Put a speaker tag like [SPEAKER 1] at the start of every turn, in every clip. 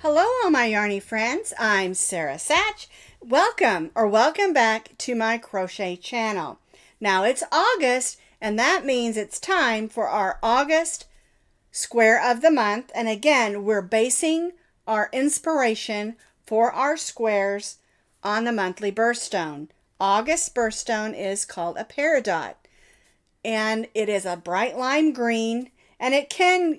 [SPEAKER 1] Hello all my yarny friends, I'm Sara Sach. Welcome back to my crochet channel. Now it's August and that means it's time for our August square of the month. And again, we're basing our inspiration for our squares on the monthly birthstone. August birthstone is called a Peridot and it is a bright lime green and it can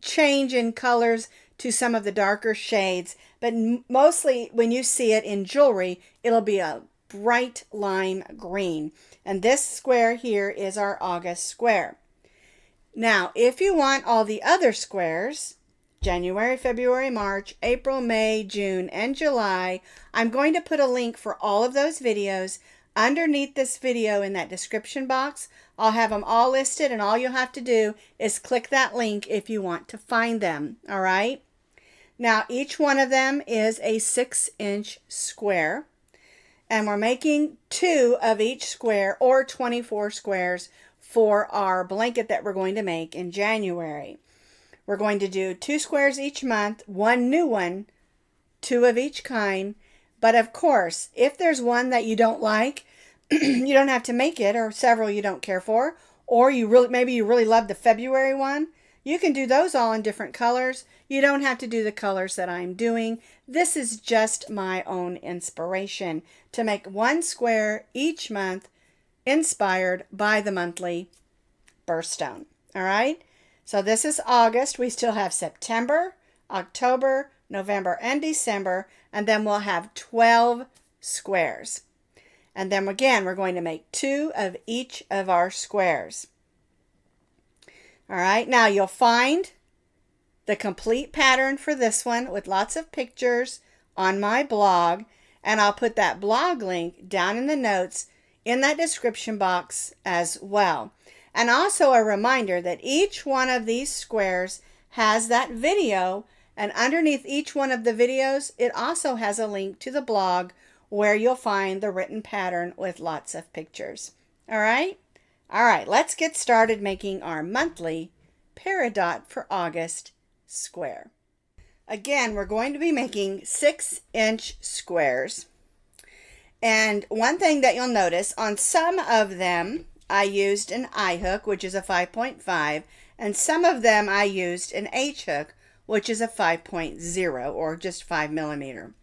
[SPEAKER 1] change in colors to some of the darker shades, but mostly when you see it in jewelry, it'll be a bright lime green. And this square here is our August square. Now, if you want all the other squares, January, February, March, April, May, June, and July, I'm going to put a link for all of those videos underneath this video in that description box. I'll have them all listed and all you'll have to do is click that link if you want to find them, all right? Now, each one of them is a 6-inch square, and we're making 2 of each square, or 24 squares, for our blanket that we're going to make in January. We're going to do 2 squares each month, 1 new one, 2 of each kind, but of course, if there's one that you don't like, you don't have to make it, or several you don't care for, or maybe you really love the February one. You can do those all in different colors. You don't have to do the colors that I'm doing. This is just my own inspiration to make 1 square each month inspired by the monthly birthstone. All right? So this is August. We still have September, October, November, and December. And then we'll have 12 squares. And then again, we're going to make 2 of each of our squares. All right, now you'll find the complete pattern for this one with lots of pictures on my blog, and I'll put that blog link down in the notes in that description box as well. And also a reminder that each one of these squares has that video, and underneath each one of the videos, it also has a link to the blog where you'll find the written pattern with lots of pictures. All right? All right, let's get started making our monthly Peridot for August square. Again, we're going to be making 6-inch squares. And one thing that you'll notice, on some of them, I used an I hook, which is a 5.5, and some of them I used an H hook, which is a 5.0, or just 5 millimeter.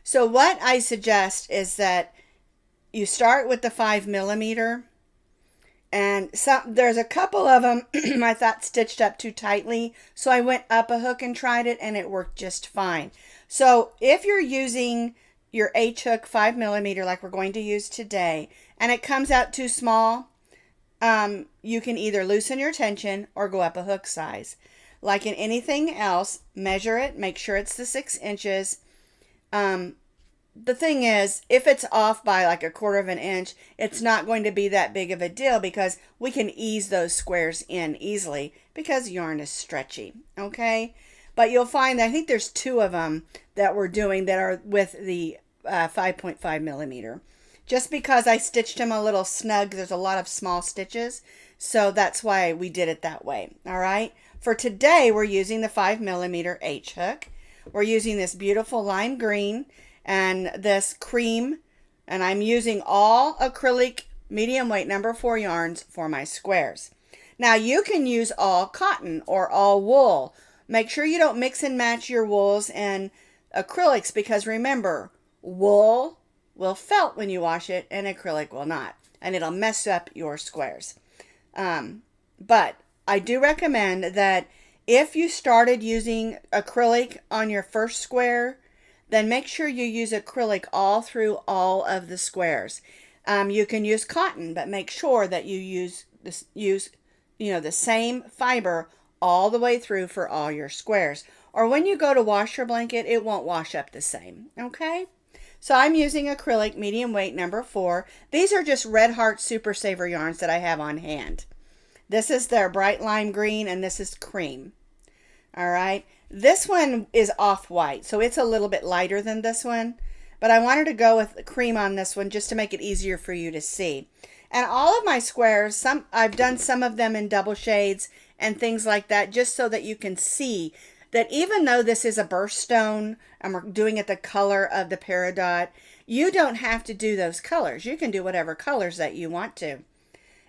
[SPEAKER 1] So what I suggest is that you start with the 5 millimeter. And there's a couple of them I thought stitched up too tightly, so I went up a hook and tried it, and it worked just fine. So if you're using your H hook 5 millimeter like we're going to use today, and it comes out too small, you can either loosen your tension or go up a hook size. Like in anything else, measure it, make sure it's the 6 inches. The thing is, if it's off by like 1/4 inch, it's not going to be that big of a deal because we can ease those squares in easily because yarn is stretchy, okay? But you'll find that I think there's 2 of them that we're doing that are with the 5.5 millimeter. Just because I stitched them a little snug, there's a lot of small stitches, so that's why we did it that way, all right? For today, we're using the 5 millimeter H hook. We're using this beautiful lime green and this cream, and I'm using all acrylic medium weight number 4 yarns for my squares. Now you can use all cotton or all wool. Make sure you don't mix and match your wools and acrylics because remember, wool will felt when you wash it and acrylic will not, and it'll mess up your squares. But I do recommend that if you started using acrylic on your first square, then make sure you use acrylic all through all of the squares. You can use cotton, but make sure that you use the same fiber all the way through for all your squares. Or when you go to wash your blanket, it won't wash up the same, okay? So I'm using acrylic medium weight number 4. These are just Red Heart Super Saver yarns that I have on hand. This is their bright lime green, and this is cream. All right. This one is off-white, so it's a little bit lighter than this one. But I wanted to go with the cream on this one just to make it easier for you to see. And all of my squares, I've done some of them in double shades and things like that just so that you can see that even though this is a birthstone and we're doing it the color of the Peridot, you don't have to do those colors. You can do whatever colors that you want to.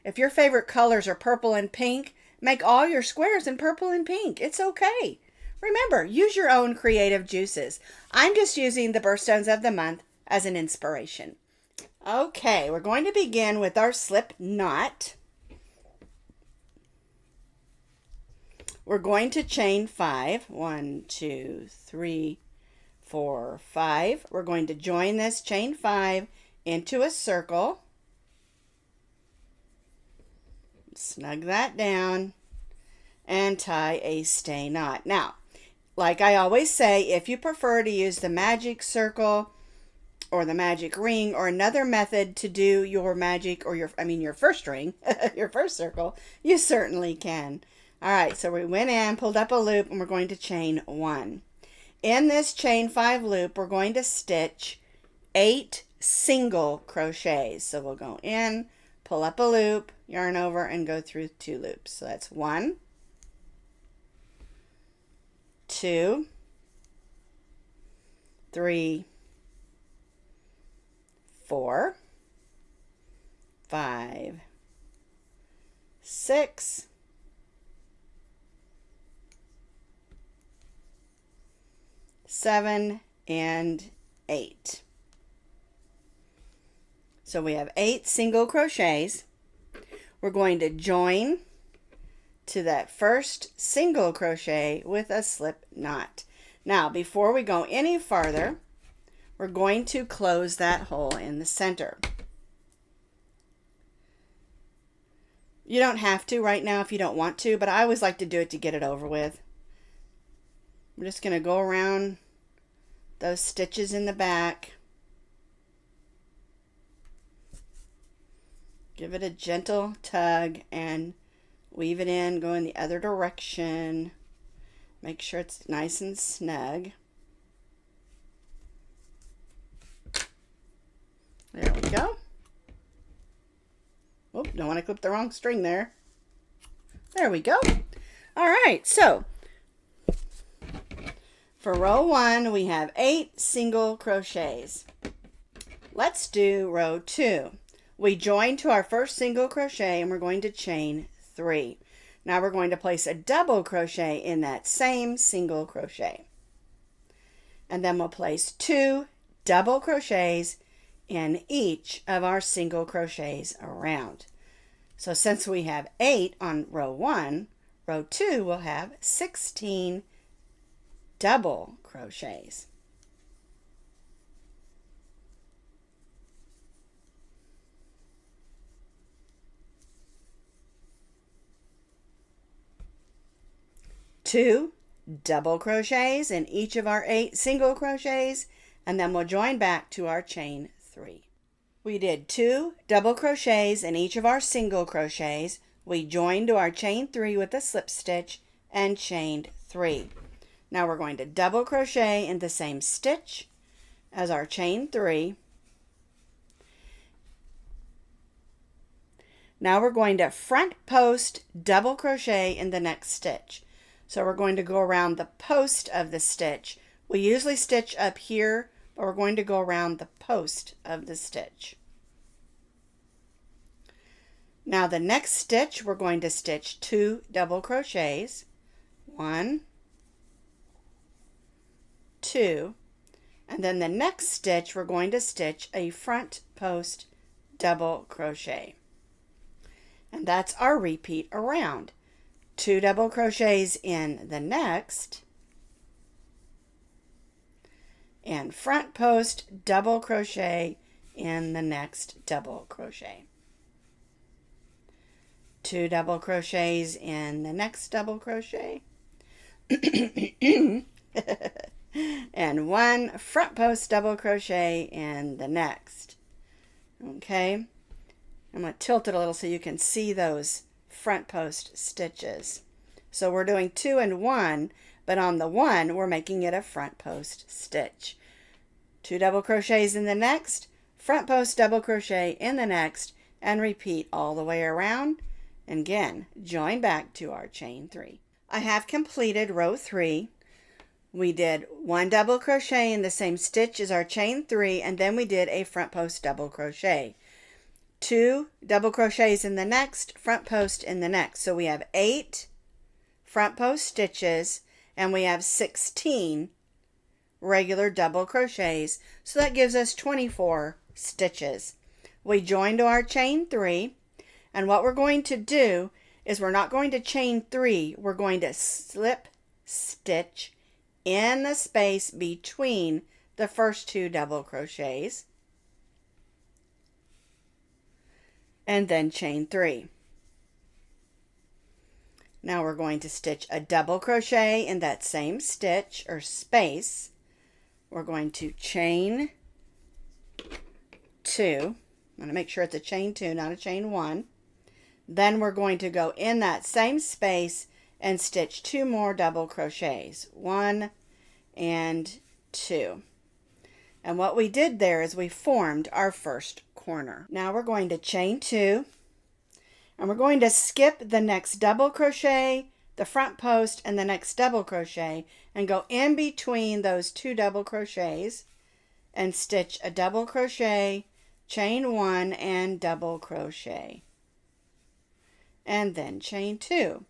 [SPEAKER 1] If your favorite colors are purple and pink, make all your squares in purple and pink. It's okay. Remember, use your own creative juices. I'm just using the birthstones of the month as an inspiration. Okay, we're going to begin with our slip knot. We're going to chain 5. 1, 2, 3, 4, 5. We're going to join this chain 5 into a circle. Snug that down and tie a stay knot. Now, like I always say, if you prefer to use the magic circle or the magic ring or another method to do your magic or your first ring, your first circle, you certainly can. All right, so we went in, pulled up a loop, and we're going to chain 1. In this chain 5 loop, we're going to stitch 8 single crochets. So we'll go in, pull up a loop, yarn over, and go through 2 loops. So that's 1, 2, 3, 4, 5, 6, 7, and 8. So we have 8 single crochets. We're going to join to that first single crochet with a slip knot. Now, before we go any farther, we're going to close that hole in the center. You don't have to right now if you don't want to, but I always like to do it to get it over with. I'm just going to go around those stitches in the back. Give it a gentle tug and weave it in, go in the other direction. Make sure it's nice and snug. There we go. Oh, don't want to clip the wrong string there. There we go. All right, so for row 1, we have 8 single crochets. Let's do row 2. We join to our first single crochet and we're going to chain 3. Now we're going to place a double crochet in that same single crochet. And then we'll place 2 double crochets in each of our single crochets around. So since we have 8 on row 1, row 2 will have 16 double crochets. Two double crochets in each of our 8 single crochets, and then we'll join back to our chain 3. We did 2 double crochets in each of our single crochets. We joined to our chain 3 with a slip stitch and chained 3. Now we're going to double crochet in the same stitch as our chain 3. Now we're going to front post double crochet in the next stitch. So we're going to go around the post of the stitch. We usually stitch up here, but we're going to go around the post of the stitch. Now the next stitch, we're going to stitch 2 double crochets. 1, 2, and then the next stitch, we're going to stitch a front post double crochet. And that's our repeat around. 2 double crochets in the next, and front post double crochet in the next double crochet. 2 double crochets in the next double crochet, and 1 front post double crochet in the next. Okay, I'm going to tilt it a little so you can see those front post stitches. So we're doing 2 and 1, but on the 1 we're making it a front post stitch. 2 double crochets in the next, front post double crochet in the next, and repeat all the way around. And again, join back to our chain 3. I have completed row 3. we did 1 double crochet in the same stitch as our chain 3, and then we did a front post double crochet. 2 double crochets in the next, front post in the next. So we have 8 front post stitches, and we have 16 regular double crochets. So that gives us 24 stitches. We join to our chain 3, and what we're going to do is we're not going to chain 3, we're going to slip stitch in the space between the first 2 double crochets, and then chain 3. Now we're going to stitch a double crochet in that same stitch or space. We're going to chain 2. I'm going to make sure it's a chain 2, not a chain 1. Then we're going to go in that same space and stitch 2 more double crochets, 1 and 2. And what we did there is we formed our first corner. Now we're going to chain 2, and we're going to skip the next double crochet, the front post, and the next double crochet, and go in between those 2 double crochets and stitch a double crochet, chain 1, and double crochet, and then chain 2.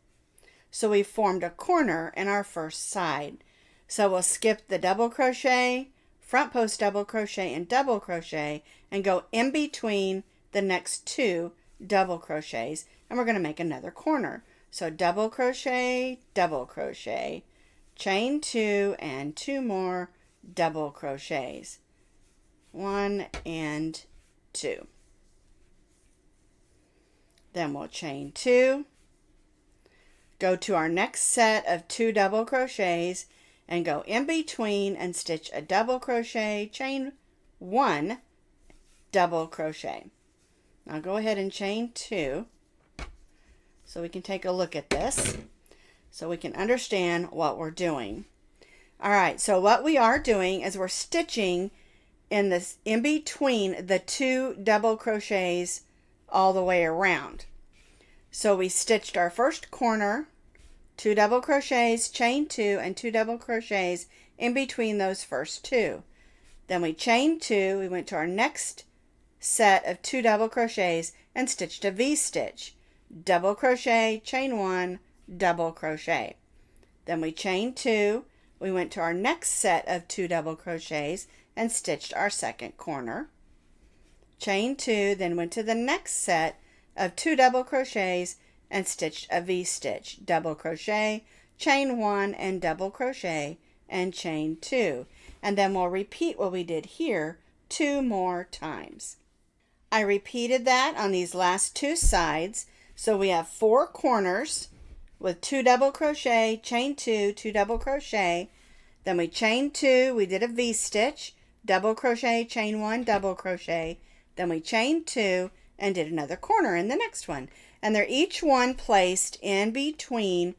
[SPEAKER 1] So we formed a corner in our first side. So we'll skip the double crochet, front post double crochet, and double crochet, and go in between the next 2 double crochets, and we're going to make another corner. So double crochet, chain 2, and 2 more double crochets, 1 and 2. Then we'll chain 2, go to our next set of 2 double crochets, and go in between and stitch a double crochet, chain 1, double crochet. Now go ahead and chain 2 so we can take a look at this so we can understand what we're doing. All right, so what we are doing is we're stitching in between the 2 double crochets all the way around. So we stitched our first corner, 2 double crochets, chain 2, and 2 double crochets in between those first 2. Then we chained 2, we went to our next set of 2 double crochets and stitched a V-stitch, double crochet, chain 1, double crochet. Then we chained 2, we went to our next set of 2 double crochets and stitched our second corner, chain 2, then went to the next set of 2 double crochets and stitched a V-stitch, double crochet, chain 1, and double crochet, and chain 2. And then we'll repeat what we did here 2 more times. I repeated that on these last 2 sides, so we have 4 corners with 2 double crochet, chain 2, 2 double crochet, then we chained 2, we did a V-stitch, double crochet, chain 1, double crochet, then we chained 2 and did another corner in the next one. And they're each one placed in between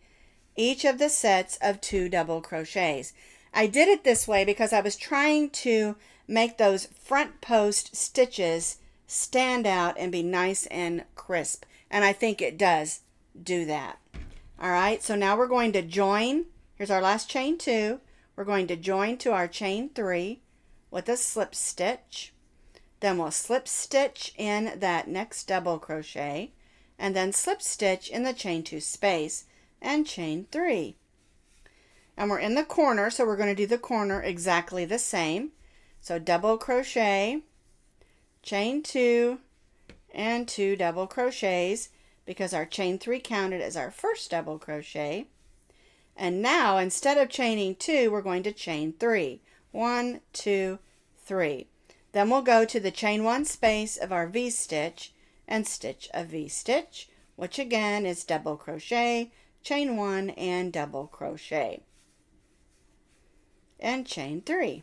[SPEAKER 1] each of the sets of 2 double crochets. I did it this way because I was trying to make those front post stitches stand out and be nice and crisp. And I think it does do that. All right, so now we're going to join. Here's our last chain 2. We're going to join to our chain 3 with a slip stitch. Then we'll slip stitch in that next double crochet, and then slip stitch in the chain 2 space and chain 3. And we're in the corner, so we're going to do the corner exactly the same. So double crochet, chain 2, and 2 double crochets because our chain 3 counted as our first double crochet. And now instead of chaining 2, we're going to chain 3. 1, 2, 3. Then we'll go to the chain 1 space of our V-stitch and stitch a V-stitch, which again is double crochet, chain 1, and double crochet, and chain 3.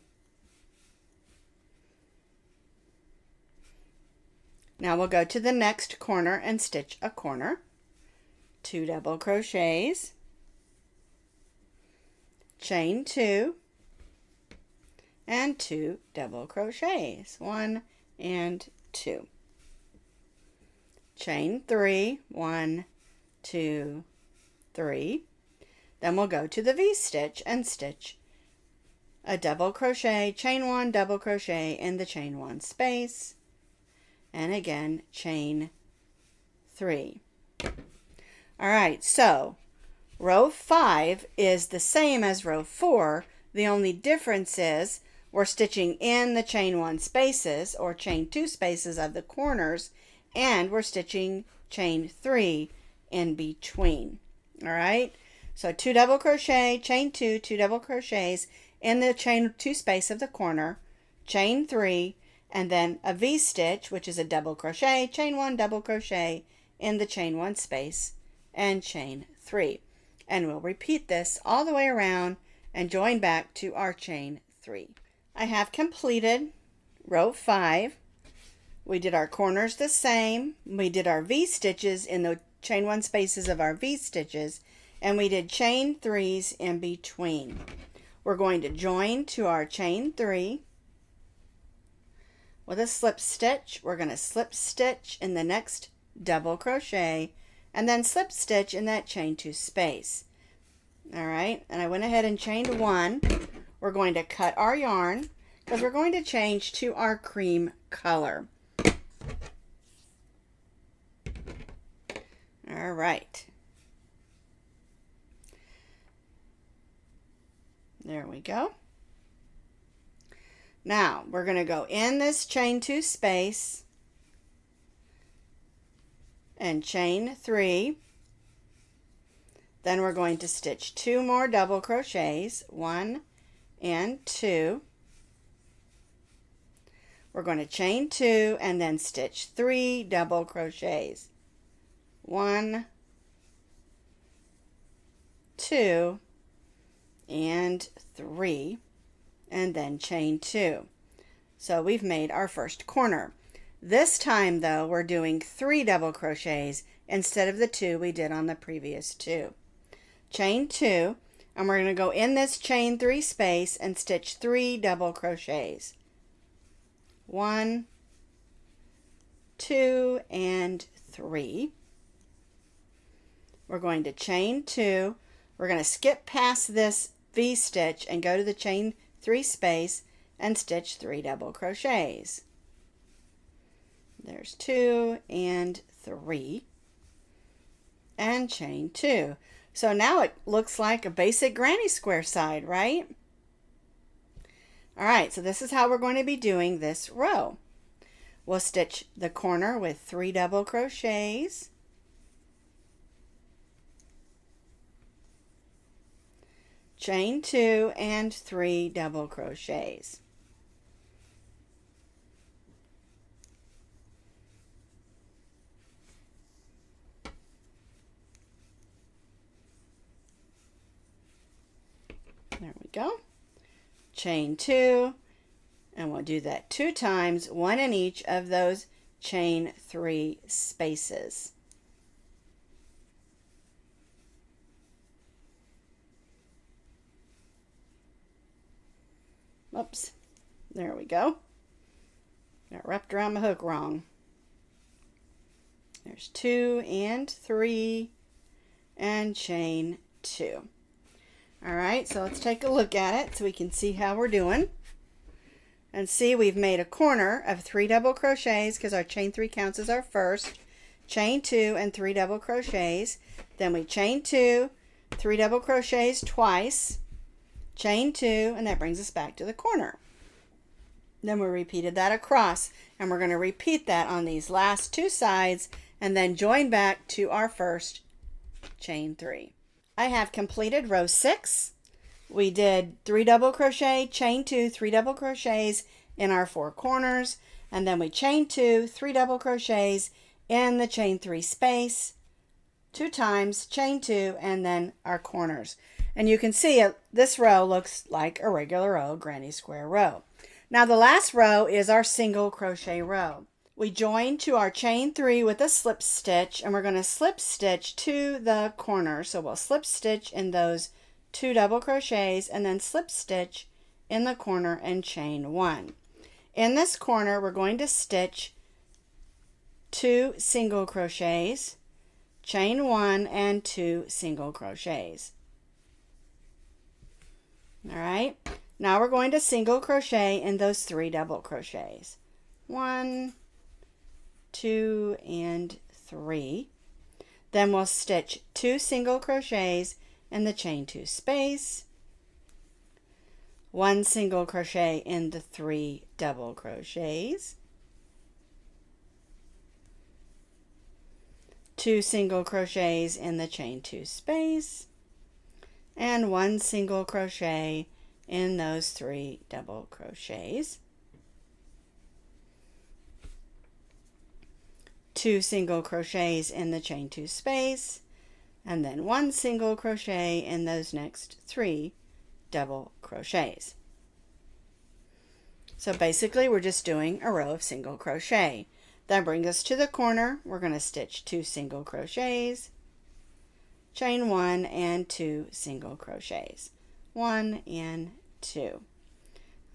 [SPEAKER 1] Now we'll go to the next corner and stitch a corner, 2 double crochets, chain 2, and 2 double crochets, 1 and 2. Chain 3, 1, 2, 3. Then we'll go to the V-stitch and stitch a double crochet, chain 1, double crochet in the chain 1 space, and again chain 3. All right, so row 5 is the same as row 4. The only difference is we're stitching in the chain 1 spaces or chain 2 spaces of the corners, and we're stitching chain 3 in between. All right, so 2 double crochet, chain 2, 2 double crochets in the chain 2 space of the corner, chain 3, and then a V-stitch, which is a double crochet, chain 1, double crochet in the chain 1 space, and chain 3. And we'll repeat this all the way around and join back to our chain 3. I have completed row 5. We did our corners the same. We did our V-stitches in the chain 1 spaces of our V-stitches, and we did chain 3s in between. We're going to join to our chain 3 with a slip stitch. We're going to slip stitch in the next double crochet and then slip stitch in that chain 2 space. All right, and I went ahead and chained 1. We're going to cut our yarn because we're going to change to our cream color. All right. There we go. Now we're going to go in this chain 2 space and chain 3. Then we're going to stitch 2 more double crochets, 1 and 2. We're going to chain 2 and then stitch 3 double crochets, 1, 2, and 3, and then chain 2. So we've made our first corner. This time though, we're doing 3 double crochets instead of the 2 we did on the previous 2. Chain 2, and we're going to go in this chain 3 space and stitch 3 double crochets, 1, 2, and 3. We're going to chain 2. We're going to skip past this V-stitch and go to the chain 3 space and stitch 3 double crochets. There's 2 and 3, and chain 2. So now it looks like a basic granny square side, right? All right, so this is how we're going to be doing this row. We'll stitch the corner with 3 double crochets, chain 2, and 3 double crochets. There we go. Chain 2, and we'll do that 2 times, 1 in each of those chain 3 spaces. Oops, there we go. Got wrapped around my hook wrong. There's 2 and 3, and chain 2. All right, so let's take a look at it so we can see how we're doing. And see, we've made a corner of 3 double crochets because our chain 3 counts as our first. Chain 2 and 3 double crochets. Then we chain 2, 3 double crochets twice, chain 2, and that brings us back to the corner. Then we repeated that across, and we're going to repeat that on these last 2 sides and then join back to our first chain 3. I have completed row 6. We did 3 double crochet, chain 2, 3 double crochets in our 4 corners, and then we chain 2, 3 double crochets in the chain 3 space, 2 times, chain 2, and then our corners. And you can see this row looks like a regular old granny square row. Now the last row is our single crochet row. We join to our chain 3 with a slip stitch, and we're going to slip stitch to the corner. So we'll slip stitch in those 2 double crochets and then slip stitch in the corner and chain 1. In this corner, we're going to stitch 2 single crochets, chain 1, and 2 single crochets. All right, Now we're going to single crochet in those 3 double crochets. 1, 2, and 3. Then we'll stitch 2 single crochets in the chain 2 space, 1 single crochet in the 3 double crochets, 2 single crochets in the chain 2 space, and 1 single crochet in those 3 double crochets, 2 single crochets in the chain 2 space, and then 1 single crochet in those next 3 double crochets. So basically we're just doing a row of single crochet. That brings us to the corner. We're going to stitch 2 single crochets, chain 1 and 2 single crochets, 1 and 2.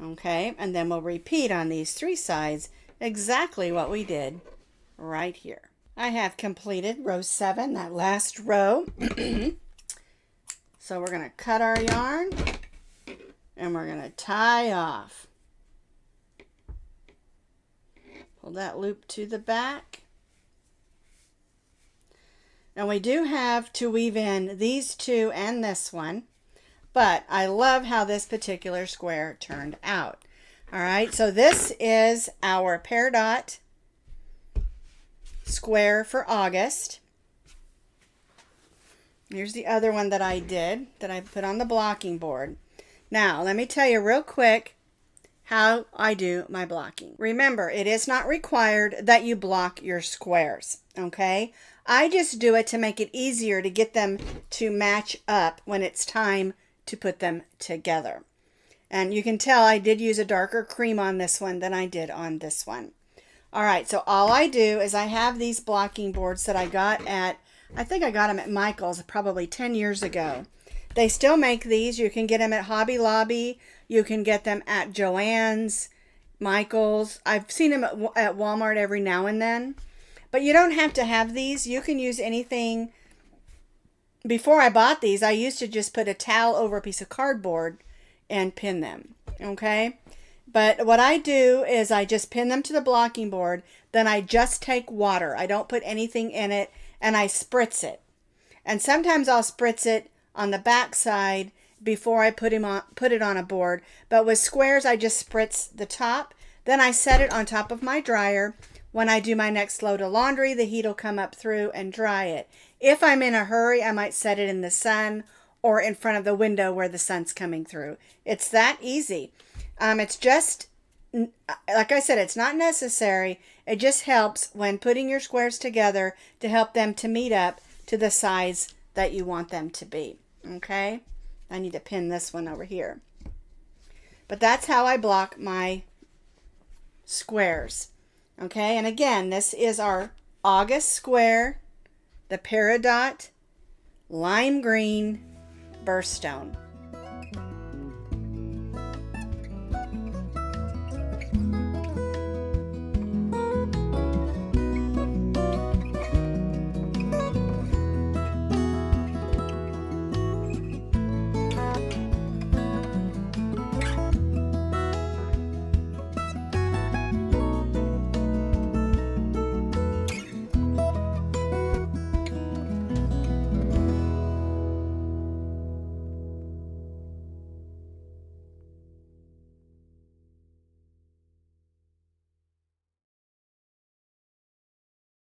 [SPEAKER 1] Okay, and then we'll repeat on these 3 sides exactly what we did right here. I have completed row 7, that last row. So we're going to cut our yarn and we're going to tie off. Pull that loop to the back. And we do have to weave in these 2 and this one, but I love how this particular square turned out. All right, so this is our Peridot square for August. Here's the other one that I did, that I put on the blocking board. Now, let me tell you real quick how I do my blocking. Remember, it is not required that you block your squares, okay? I just do it to make it easier to get them to match up when it's time to put them together. And you can tell I did use a darker cream on this one than I did on this one. All right, so all I do is I have these blocking boards that I got at, I think I got them at Michael's probably 10 years ago. They still make these. You can get them at Hobby Lobby. You can get them at Joann's, Michael's. I've seen them at Walmart every now and then. But you don't have to have these. You can use anything. Before I bought these, I used to just put a towel over a piece of cardboard and pin them. Okay? But what I do is I just pin them to the blocking board. Then I just take water. I don't put anything in it. And I spritz it. And sometimes I'll spritz it on the back side before I put it on a board. But with squares, I just spritz the top. Then I set it on top of my dryer. When I do my next load of laundry, the heat will come up through and dry it. If I'm in a hurry, I might set it in the sun or in front of the window where the sun's coming through. It's that easy. It's just, like I said, it's not necessary. It just helps when putting your squares together to help them to meet up to the size that you want them to be. Okay? I need to pin this one over here. But that's how I block my squares. Okay? And again, this is our August square, the Peridot Lime Green Birthstone.